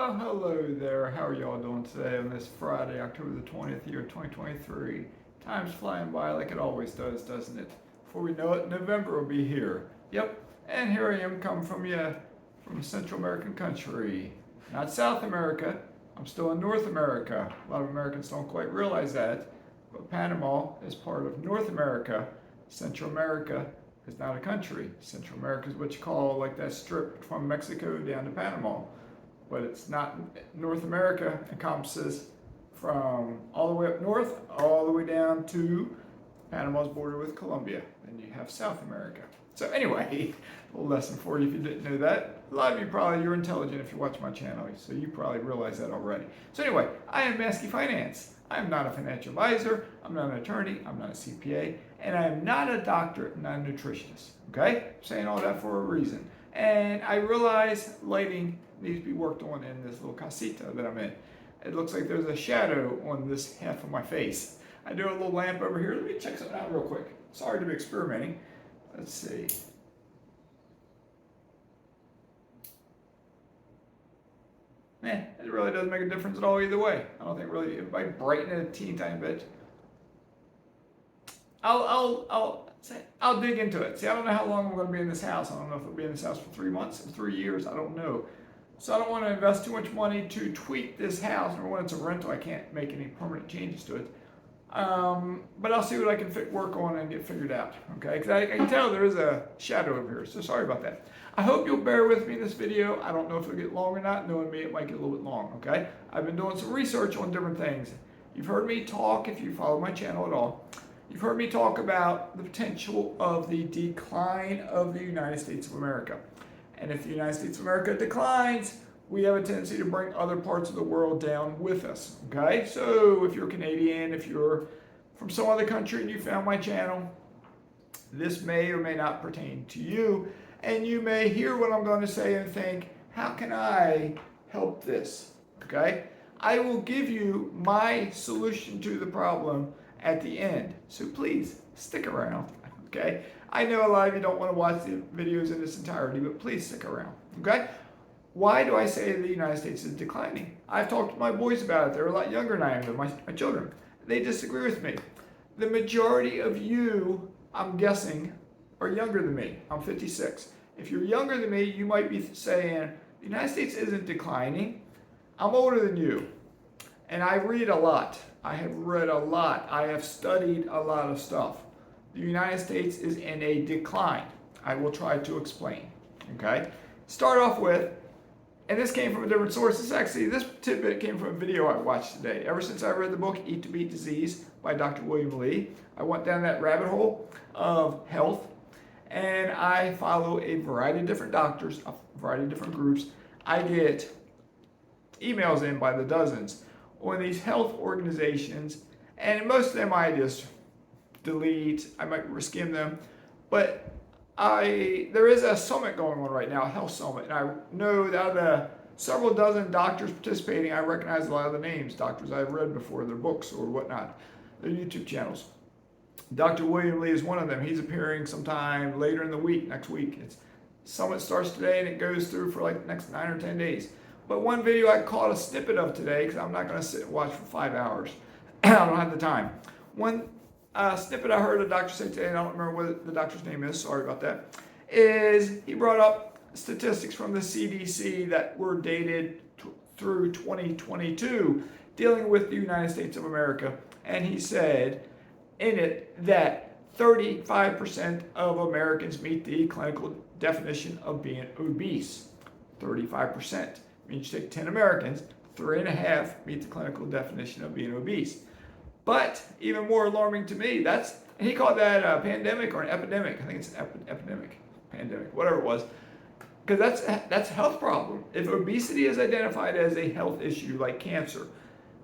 Well, hello there. How are y'all doing today on this Friday, October the 20th, year 2023? Time's flying by like it always does, doesn't it? Before we know it, November will be here. Yep, and here I am coming from a Central American country. Not South America. I'm still in North America. A lot of Americans don't quite realize that. But Panama is part of North America. Central America is not a country. Central America is what you call like that strip from Mexico down to Panama. But it's not. North America encompasses from all the way up north, all the way down to Panama's border with Colombia. Then you have South America. So anyway, a little lesson for you if you didn't know that. A lot of you you're intelligent if you watch my channel, so you probably realize that already. So anyway, I am Mazske Finance. I am not a financial advisor, I'm not an attorney, I'm not a CPA, and I am not a doctor, not a nutritionist. Okay? I'm saying all that for a reason. And I realize lighting needs to be worked on in this little casita that I'm in. It looks like there's a shadow on this half of my face. I do a little lamp over here. Let me check something out real quick. Sorry to be experimenting. Let's see. It really doesn't make a difference at all either way. I don't think really, it might brighten it a teeny tiny bit. I'll dig into it. See, I don't know how long I'm going to be in this house. I don't know if I'll be in this house for 3 months or 3 years. I don't know. So I don't want to invest too much money to tweak this house. Or when it's a rental, I can't make any permanent changes to it. But I'll see what I can work on and get figured out. Okay? Because I can tell there is a shadow over here. So sorry about that. I hope you'll bear with me in this video. I don't know if it'll get long or not. Knowing me, it might get a little bit long. Okay? I've been doing some research on different things. You've heard me talk, if you follow my channel at all, you've heard me talk about the potential of the decline of the United States of America. And if the United States of America declines, we have a tendency to bring other parts of the world down with us. Okay? So if you're Canadian, if you're from some other country and you found my channel, this may or may not pertain to you. And you may hear what I'm going to say and think, how can I help this? Okay? I will give you my solution to the problem at the end. So please stick around. Okay? I know a lot of you don't want to watch the videos in its entirety, but please stick around. Okay? Why do I say the United States is declining? I've talked to my boys about it. They're a lot younger than I am. They're my children. They disagree with me. The majority of you, I'm guessing, are younger than me. I'm 56. If you're younger than me, you might be saying, the United States isn't declining. I'm older than you. And I read a lot. I have read a lot. I have studied a lot of stuff. The United States is in a decline. I will try to explain. Okay? Start off with, and this came from a different source. This tidbit came from a video I watched today. Ever since I read the book Eat to Beat Disease by Dr. William Lee, I went down that rabbit hole of health, and I follow a variety of different doctors, a variety of different groups. I get emails in by the dozens on these health organizations, and most of them I just delete. I might skim them, but there is a summit going on right now, a health summit, and I know that out of the several dozen doctors participating, I recognize a lot of the names, doctors I've read before, their books or whatnot, their YouTube channels. Dr. William Lee is one of them. He's appearing sometime later in the week, next week. Summit starts today and it goes through for like the next 9 or 10 days. But one video I caught a snippet of today, because I'm not going to sit and watch for 5 hours. I don't have the time. One snippet I heard a doctor say today, and I don't remember what the doctor's name is, sorry about that, is he brought up statistics from the CDC that were dated through 2022 dealing with the United States of America. And he said in it that 35% of Americans meet the clinical definition of being obese. 35%. Means you take 10 Americans, 3.5 meet the clinical definition of being obese. But even more alarming to me, and he called that a pandemic or an epidemic. I think it's an epidemic, pandemic, whatever it was. Because that's a health problem. If obesity is identified as a health issue like cancer,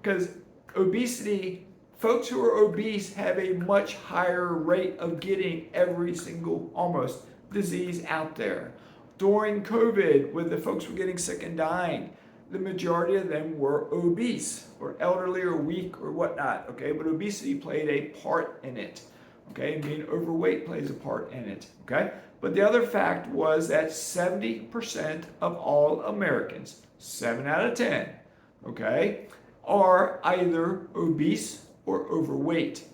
because obesity, folks who are obese have a much higher rate of getting every single almost disease out there. During COVID, when the folks were getting sick and dying, the majority of them were obese or elderly or weak or whatnot, okay? But obesity played a part in it, okay? And being overweight plays a part in it, okay? But the other fact was that 70% of all Americans, 7 out of 10, okay, are either obese or overweight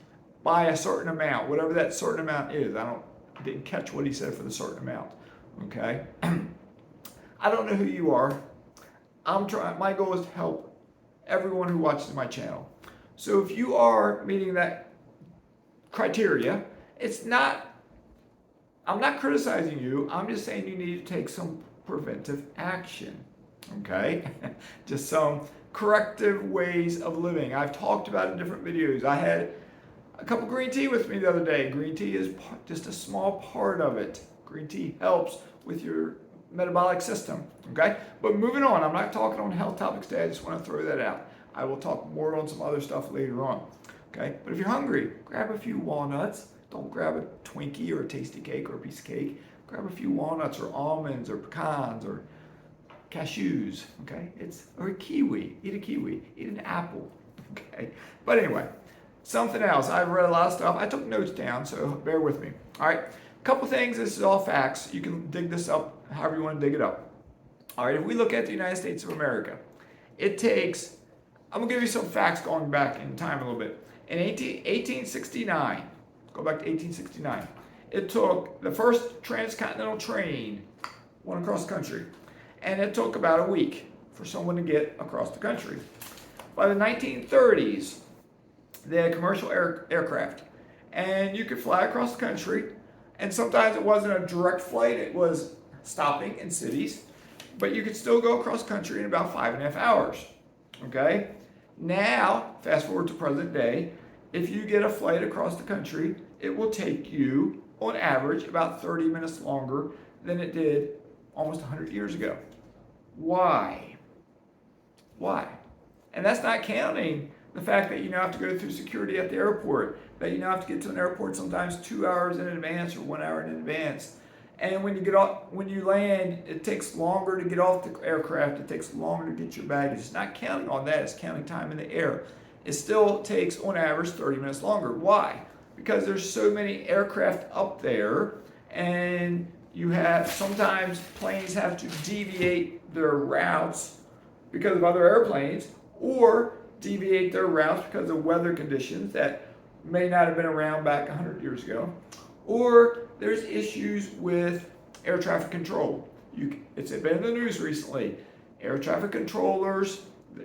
by a certain amount, whatever that certain amount is. Didn't catch what he said for the certain amount, okay? I don't know who you are. My goal is to help everyone who watches my channel. So if you are meeting that criteria, I'm not criticizing you. I'm just saying you need to take some preventive action, okay? Just some corrective ways of living. I've talked about it in different videos. I had a cup of green tea with me the other day. Green tea is just a small part of it. Green tea helps with your metabolic system, okay? But moving on, I'm not talking on health topics today. I just want to throw that out. I will talk more on some other stuff later on, okay? But if you're hungry, grab a few walnuts. Don't grab a Twinkie or a tasty cake or a piece of cake. Grab a few walnuts or almonds or pecans or cashews, okay? Or a kiwi. Eat a kiwi. Eat an apple, okay? But anyway, something else. I've read a lot of stuff. I took notes down, so bear with me. All right, a couple things. This is all facts. You can dig this up however you want to dig it up. All right, if we look at the United States of America, it takes, I'm going to give you some facts going back in time a little bit. In 1869, go back to 1869, it took the first transcontinental train went across the country, and it took about a week for someone to get across the country. By the 1930s, they had commercial aircraft, and you could fly across the country, and sometimes it wasn't a direct flight, it was stopping in cities, but you could still go across country in about 5.5 hours, okay? Now, fast forward to present day, if you get a flight across the country, it will take you, on average, about 30 minutes longer than it did almost 100 years ago. Why? Why? And that's not counting the fact that you now have to go through security at the airport, that you now have to get to an airport sometimes 2 hours in advance or 1 hour in advance. And when you land, it takes longer to get off the aircraft, it takes longer to get your baggage. It's not counting on that, it's counting time in the air. It still takes, on average, 30 minutes longer. Why? Because there's so many aircraft up there, and sometimes planes have to deviate their routes because of other airplanes, or deviate their routes because of weather conditions that may not have been around back 100 years ago, or there's issues with air traffic control. It's been in the news recently. Air traffic controllers,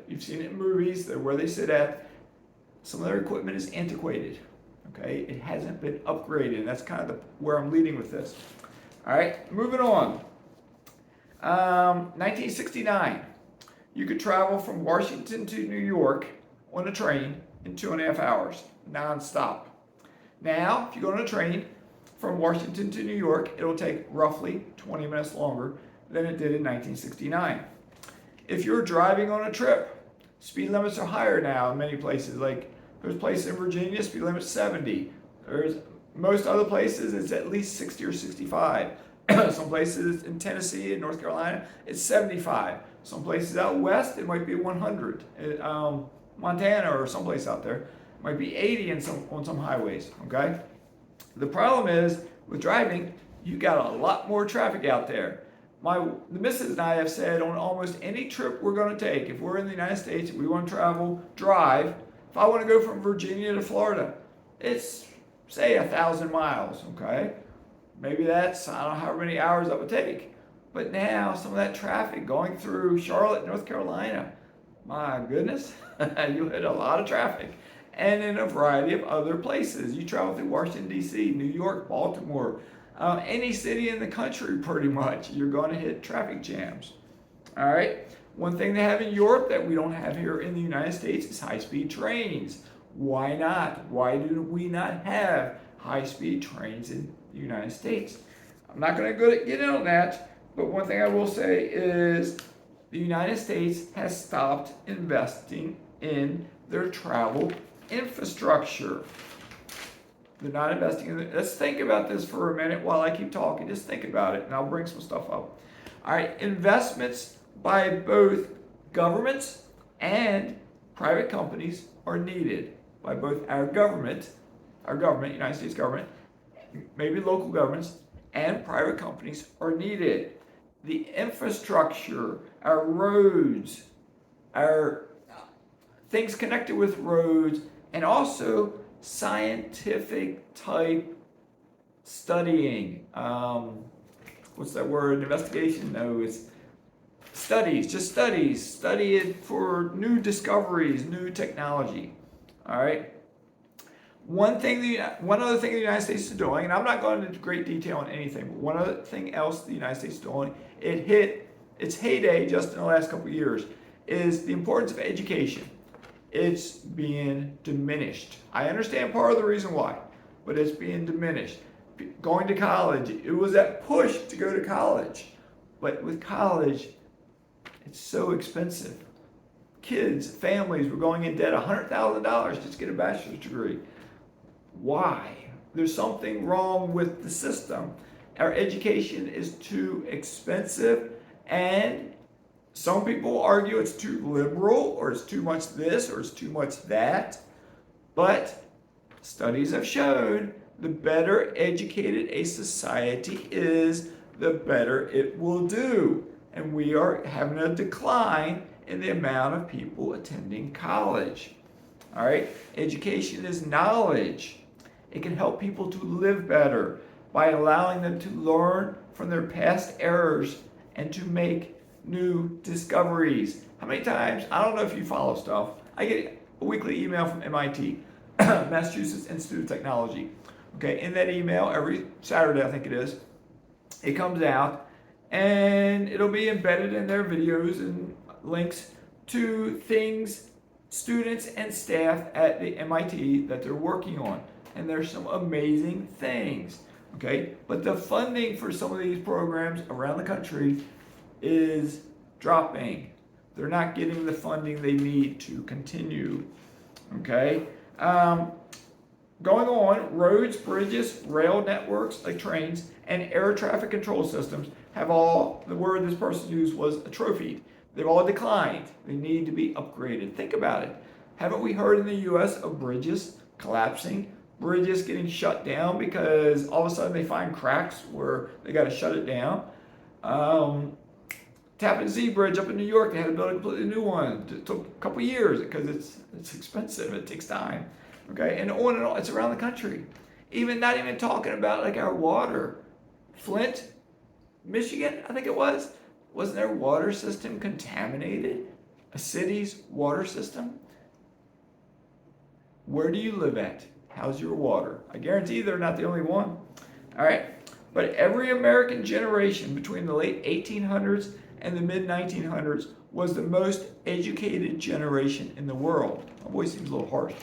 you've seen it in movies, they're where they sit at. Some of their equipment is antiquated, okay? It hasn't been upgraded, and that's kind of where I'm leading with this. All right, moving on. 1969, you could travel from Washington to New York on a train in 2.5 hours, nonstop. Now, if you go on a train from Washington to New York, it'll take roughly 20 minutes longer than it did in 1969. If you're driving on a trip, speed limits are higher now in many places. Like there's places in Virginia, speed limit's 70. There's most other places it's at least 60 or 65. Some places in Tennessee and North Carolina, it's 75. Some places out west, it might be 100. Montana or someplace out there, it might be 80 on some highways, okay? The problem is, with driving, you got a lot more traffic out there. The missus and I have said on almost any trip we're going to take, if we're in the United States, we want to drive, if I want to go from Virginia to Florida, it's, say, 1,000 miles, okay? Maybe that's, I don't know how many hours that would take. But now, some of that traffic going through Charlotte, North Carolina, my goodness, you hit a lot of traffic. And in a variety of other places. You travel through Washington, D.C., New York, Baltimore, any city in the country pretty much, you're going to hit traffic jams. All right? One thing they have in Europe that we don't have here in the United States is high-speed trains. Why not? Why do we not have high-speed trains in the United States? I'm not going to get in on that, but one thing I will say is the United States has stopped investing in their travel infrastructure. They're not investing in it. Let's think about this for a minute while I keep talking. Just think about it, and I'll bring some stuff up. All right, investments by both governments and private companies are needed by both our government, United States government, maybe local governments, and private companies are needed. The infrastructure our roads, our things connected with roads, and also scientific type studying. What's that word? Investigation? No, it's studies, just studies. Study it for new discoveries, new technology. All right. One other thing the United States is doing, and I'm not going into great detail on anything, but one other thing else the United States is doing, it hit its heyday just in the last couple of years, is the importance of education. It's being diminished. I understand part of the reason why, but it's being diminished. Going to college, it was that push to go to college, but with college, it's so expensive. Kids, families were going in debt $100,000 just to get a bachelor's degree. Why? There's something wrong with the system. Our education is too expensive, and some people argue it's too liberal, or it's too much this, or it's too much that. But studies have shown the better educated a society is, the better it will do. And we are having a decline in the amount of people attending college. All right? Education is knowledge. It can help people to live better by allowing them to learn from their past errors and to make new discoveries. How many times, I don't know if you follow stuff, I get a weekly email from MIT, Massachusetts Institute of Technology. Okay, in that email, every Saturday I think it is, it comes out and it'll be embedded in their videos and links to things students and staff at the MIT that they're working on. And there's some amazing things, okay? But the funding for some of these programs around the country is dropping. They're not getting the funding they need to continue, okay? Going on, roads, bridges, rail networks like trains, and air traffic control systems have all, the word this person used was atrophied. They've all declined. They need to be upgraded. Think about it. Haven't we heard in the US of bridges collapsing, bridges getting shut down because all of a sudden they find cracks where they got to shut it down? Tappan Zee Bridge up in New York, they had to build a completely new one. It took a couple years because it's expensive. It takes time. Okay, and on, it's around the country. Not even talking about like our water. Flint, Michigan, I think it was. Wasn't their water system contaminated? A city's water system? Where do you live at? How's your water? I guarantee they're not the only one. All right, but every American generation between the late 1800s and the mid 1900s was the most educated generation in the world. My voice seems a little harsh.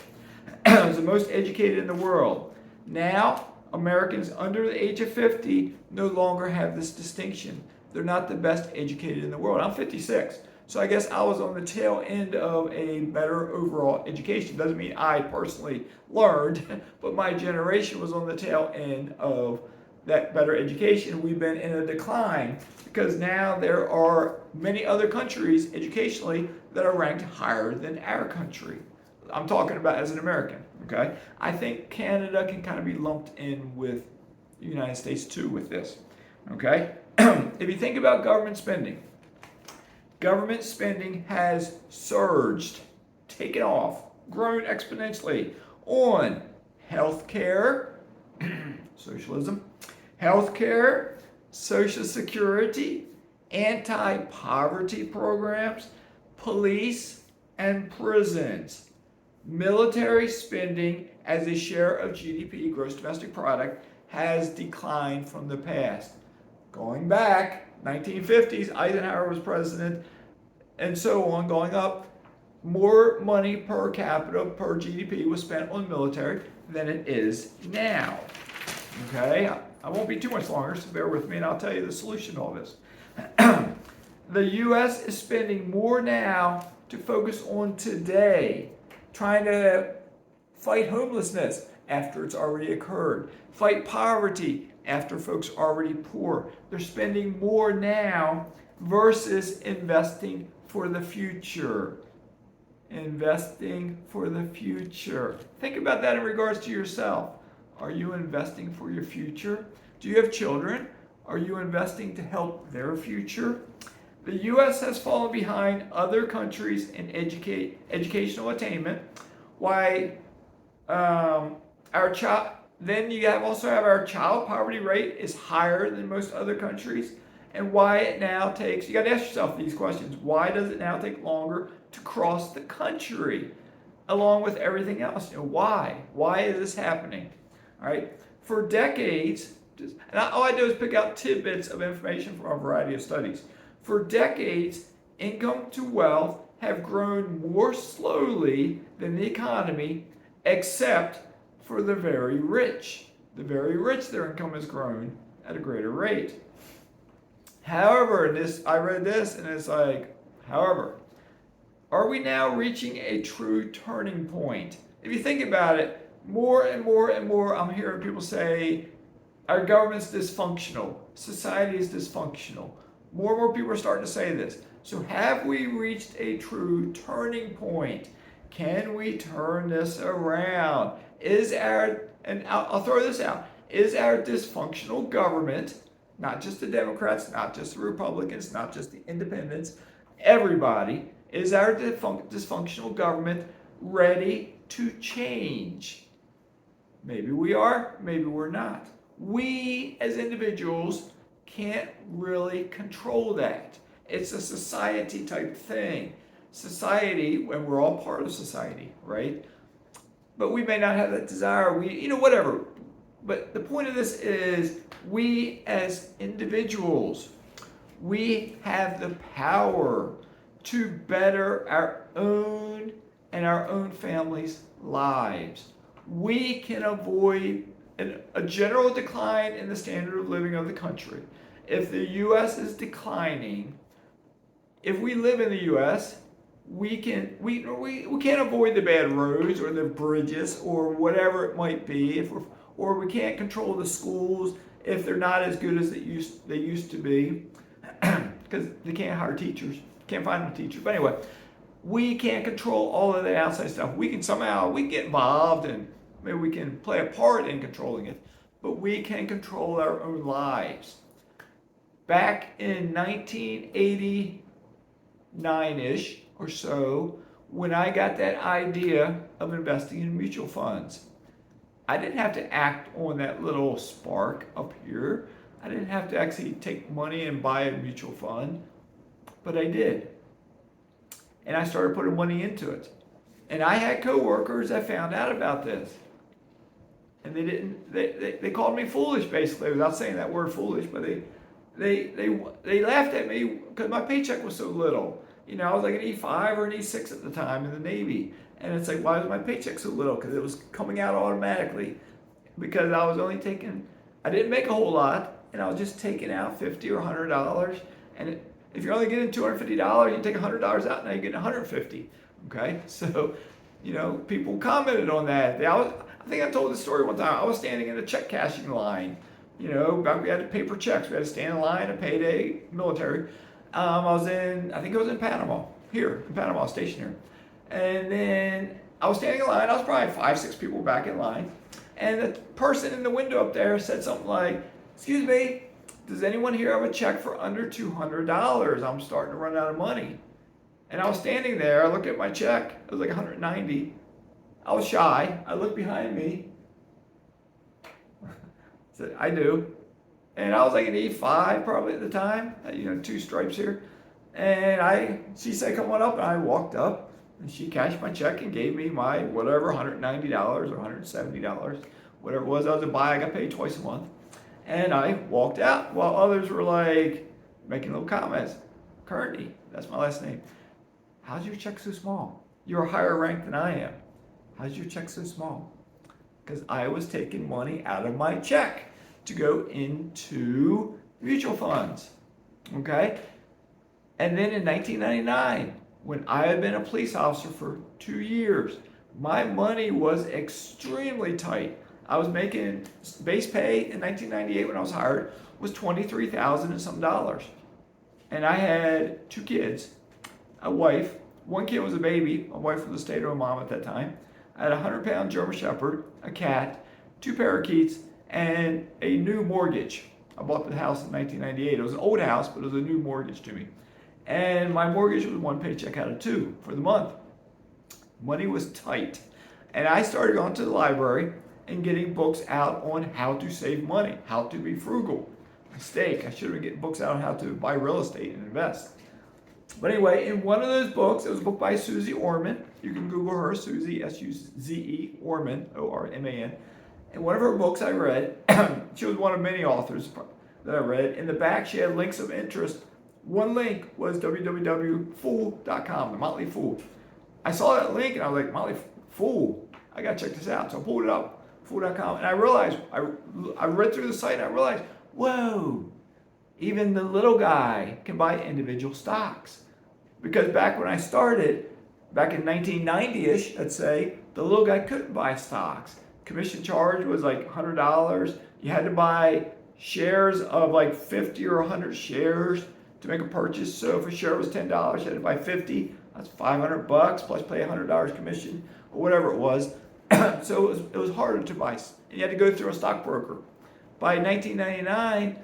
It was the most educated in the world. Now, Americans under the age of 50 no longer have this distinction. They're not the best educated in the world. I'm 56, so I guess I was on the tail end of a better overall education. Doesn't mean I personally learned, but my generation was on the tail end of that better education. We've been in a decline because now there are many other countries educationally that are ranked higher than our country. I'm talking about as an American, okay? I think Canada can kind of be lumped in with the United States too with this, okay? If you think about government spending has surged, taken off, grown exponentially on healthcare, socialism, healthcare, Social Security, anti-poverty programs, police, and prisons. Military spending as a share of GDP, gross domestic product, has declined from the past. Going back, 1950s, Eisenhower was president, and so on, going up, more money per capita, per GDP was spent on military than it is now. Okay, I won't be too much longer, so bear with me and I'll tell you the solution to all this. The U.S. is spending more now to focus on today, trying to fight homelessness after it's already occurred, fight poverty after folks are already poor. They're spending more now versus investing for the future. Investing for the future. Think about that in regards to yourself. Are you investing for your future? Do you have children? Are you investing to help their future? the U.S. has fallen behind other countries in educational attainment. Why our child then you also have our child poverty rate is higher than most other countries, and why it now takes, you got to ask yourself these questions. Why does it now take longer to cross the country along with everything else? Why? Why is this happening? All right. For decades, all I do is pick out tidbits of information from a variety of studies. For decades, income to wealth have grown more slowly than the economy, except for the very rich. The very rich, their income has grown at a greater rate. However, I read this and it's like, however, are we now reaching a true turning point? If you think about it, more and more and more, I'm hearing people say, our government's dysfunctional, society is dysfunctional. More and more people are starting to say this. So have we reached a true turning point? Can we turn this around? And I'll throw this out, is our dysfunctional government, not just the Democrats, not just the Republicans, not just the independents, everybody, is our dysfunctional government ready to change? Maybe we are, maybe we're not. We as individuals can't really control that. It's a society type thing. Society, when we're all part of society, right? But we may not have that desire, whatever. But the point of this is we as individuals, we have the power to better our own and our own families' lives. We can avoid a general decline in the standard of living of the country. If the U.S. is declining, if we live in the U.S., we can't avoid the bad roads or the bridges or whatever it might be, or we can't control the schools if they're not as good as they used to be, because they can't hire teachers, can't find them teachers. But anyway, we can't control all of the outside stuff. We can get involved and maybe we can play a part in controlling it, but we can control our own lives. Back in 1989-ish or so, when I got that idea of investing in mutual funds, I didn't have to act on that little spark up here. I didn't have to actually take money and buy a mutual fund, but I did. And I started putting money into it. And I had coworkers that found out about this. And they called me foolish, basically, without saying that word foolish, but they laughed at me because my paycheck was so little. I was like an E5 or an E6 at the time in the Navy. And it's like, why was my paycheck so little? Because it was coming out automatically. Because I didn't make a whole lot, and I was just taking out $50 or $100. And if you're only getting $250, you take $100 out, now you're getting $150. Okay? So, people commented on that. I think I told this story one time. I was standing in a check cashing line. Back we had to paper checks. We had to stand in line, a payday, military. I think it was in Panama, here in Panama, stationed here. And then I was standing in line. I was probably 5-6 people back in line. And the person in the window up there said something like, "Excuse me, does anyone here have a check for under $200? I'm starting to run out of money." And I was standing there. I looked at my check. It was like $190. I was shy. I looked behind me. I said, "I do." And I was like an E5 probably at the time. 2 stripes here. And she said, "Come on up." And I walked up. And she cashed my check and gave me my whatever, $190 or $170, whatever it was. I was a buy. I got paid twice a month. And I walked out while others were like making little comments. "Kearney, that's my last name. How's your check so small? You're higher ranked than I am. How's your check so small?" Because I was taking money out of my check to go into mutual funds. Okay? And then in 1999, when I had been a police officer for 2 years, my money was extremely tight. I was making base pay in 1998 when I was hired was $23,000 and some dollars. And I had 2 kids, a wife. One kid was a baby. My wife was a stay-at-home mom at that time. I had a 100-pound German Shepherd, a cat, 2 parakeets, and a new mortgage. I bought the house in 1998. It was an old house, but it was a new mortgage to me. And my mortgage was one paycheck out of two for the month. Money was tight. And I started going to the library and getting books out on how to save money, how to be frugal. Mistake. I should have been getting books out on how to buy real estate and invest. But anyway, in one of those books, it was a book by Susie Orman. You can Google her, Susie, S-U-Z-E, Orman, O-R-M-A-N. In one of her books I read, she was one of many authors that I read. In the back, she had links of interest. One link was www.fool.com, the Motley Fool. I saw that link and I was like, Motley Fool, I gotta check this out. So I pulled it up, fool.com, and I realized, I read through the site and I realized, whoa, even the little guy can buy individual stocks. Because back when I started, back in 1990-ish, let's say, the little guy couldn't buy stocks. Commission charge was like $100. You had to buy shares of like 50 or 100 shares to make a purchase. So if a share was $10, you had to buy 50. That's $500 plus pay $100 commission or whatever it was. So it was harder to buy. You had to go through a stockbroker. By 1999,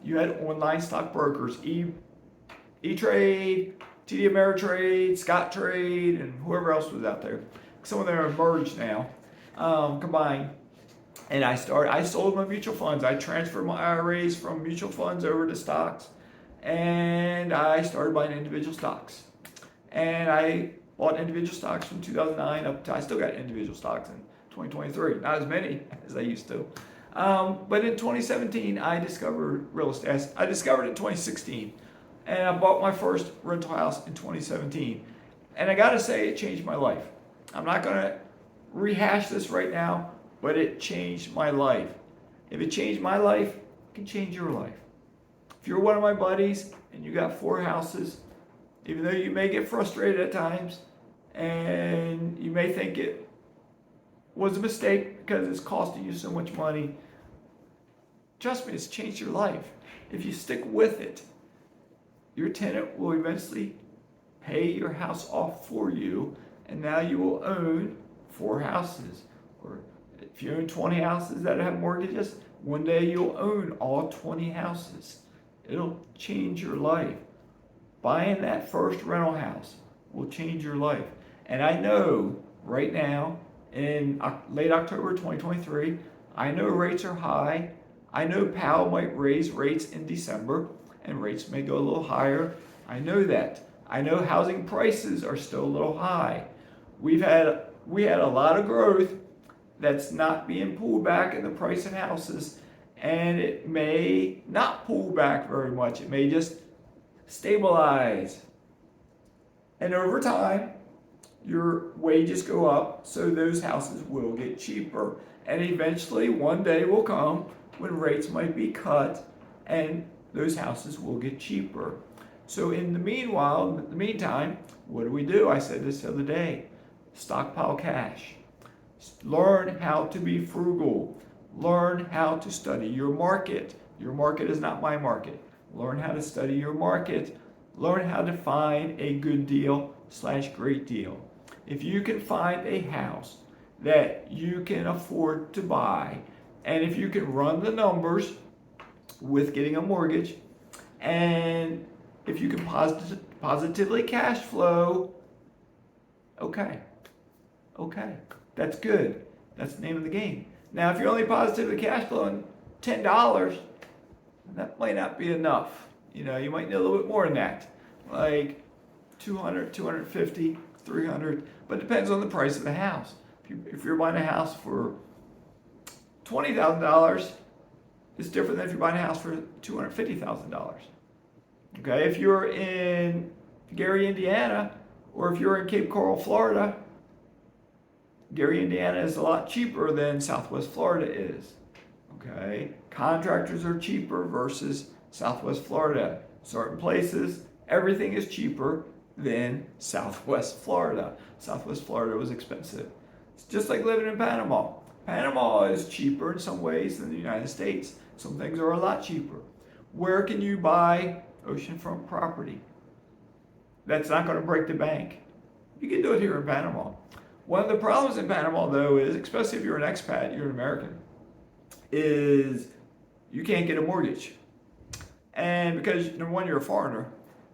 you had online stockbrokers, E-Trade, TD Ameritrade, Scottrade, and whoever else was out there. Some of them are merged now, combined. And I sold my mutual funds. I transferred my IRAs from mutual funds over to stocks. And I started buying individual stocks. And I bought individual stocks from 2009 up to, I still got individual stocks in 2023. Not as many as I used to. But in 2017, I discovered real estate. I discovered it in 2016. And I bought my first rental house in 2017. And I gotta say, it changed my life. I'm not gonna rehash this right now, but it changed my life. If it changed my life, it can change your life. If you're one of my buddies and you got 4 houses, even though you may get frustrated at times and you may think it was a mistake because it's costing you so much money, trust me, it's changed your life. If you stick with it, your tenant will eventually pay your house off for you, and now you will own 4 houses. Or if you own 20 houses that have mortgages, one day you'll own all 20 houses. It'll change your life. Buying that first rental house will change your life. And I know right now, in late October 2023, I know rates are high. I know Powell might raise rates in December, and rates may go a little higher. I know that. I know housing prices are still a little high. We had a lot of growth that's not being pulled back in the price of houses, and it may not pull back very much. It may just stabilize. And over time, your wages go up, so those houses will get cheaper. And eventually, one day will come when rates might be cut, and those houses will get cheaper. So in the meantime, what do? I said this the other day, stockpile cash. Learn how to be frugal. Learn how to study your market. Your market is not my market. Learn how to study your market. Learn how to find a good deal / great deal. If you can find a house that you can afford to buy, and if you can run the numbers with getting a mortgage, and if you can positively cash flow, okay, that's good. That's the name of the game. Now, if you're only positively cash flowing $10, that might not be enough. You know, you might need a little bit more than that, like 200, 250, 300, but it depends on the price of the house. If you're buying a house for $20,000, it's different than if you're buying a house for $250,000. Okay, if you're in Gary, Indiana, or if you're in Cape Coral, Florida, Gary, Indiana is a lot cheaper than Southwest Florida is. Okay, contractors are cheaper versus Southwest Florida. Certain places, everything is cheaper than Southwest Florida. Southwest Florida was expensive. It's just like living in Panama. Panama is cheaper in some ways than the United States. Some things are a lot cheaper. Where can you buy oceanfront property that's not going to break the bank? You can do it here in Panama. One of the problems in Panama, though, is, especially if you're an expat, you're an American, is you can't get a mortgage. And because, number one, you're a foreigner,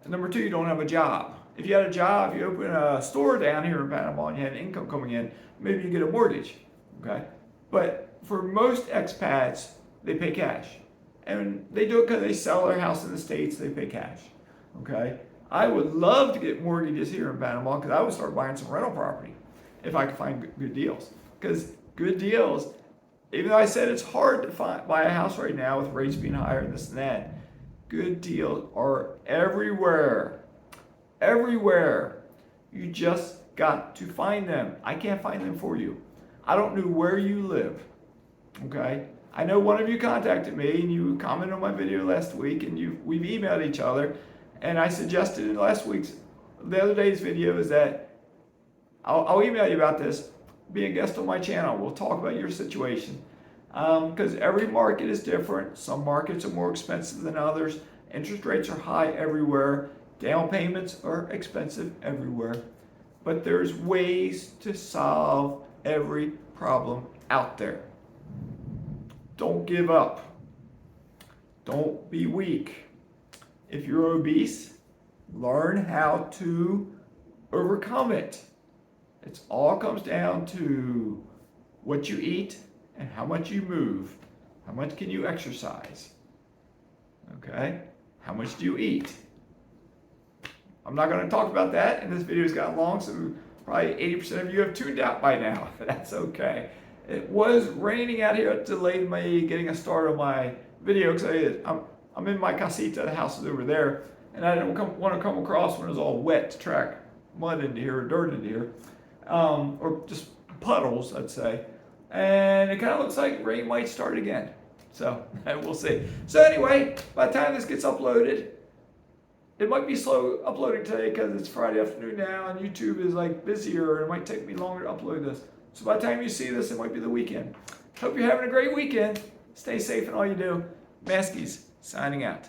And number two, you don't have a job. If you had a job, if you open a store down here in Panama and you had income coming in, maybe you get a mortgage, okay? But for most expats, they pay cash. And they do it because they sell their house in the States, they pay cash, okay? I would love to get mortgages here in Panama because I would start buying some rental property if I could find good deals. Because good deals, even though I said it's hard to buy a house right now with rates being higher and this and that, good deals are everywhere. Everywhere. You just got to find them. I can't find them for you. I don't know where you live. Okay? I know one of you contacted me and you commented on my video last week and we've emailed each other. And I suggested in the other day's video is that I'll email you about this. Be a guest on my channel. We'll talk about your situation. Because every market is different. Some markets are more expensive than others. Interest rates are high everywhere. Down payments are expensive everywhere. But there's ways to solve every problem out there. Don't give up. Don't be weak. If you're obese, learn how to overcome it. It all comes down to what you eat and how much you move. How much can you exercise? Okay? How much do you eat? I'm not going to talk about that, and this video's gotten long, so probably 80% of you have tuned out by now. That's okay. It was raining out here. It delayed me getting a start on my video because I'm in my casita. The house is over there, and I didn't want to come across when it was all wet to track mud into here or dirt into here, or just puddles, I'd say. And it kind of looks like rain might start again. So we'll see. So anyway, by the time this gets uploaded, it might be slow uploading today because it's Friday afternoon now and YouTube is like busier and it might take me longer to upload this. So by the time you see this, it might be the weekend. Hope you're having a great weekend. Stay safe in all you do. Mazskes signing out.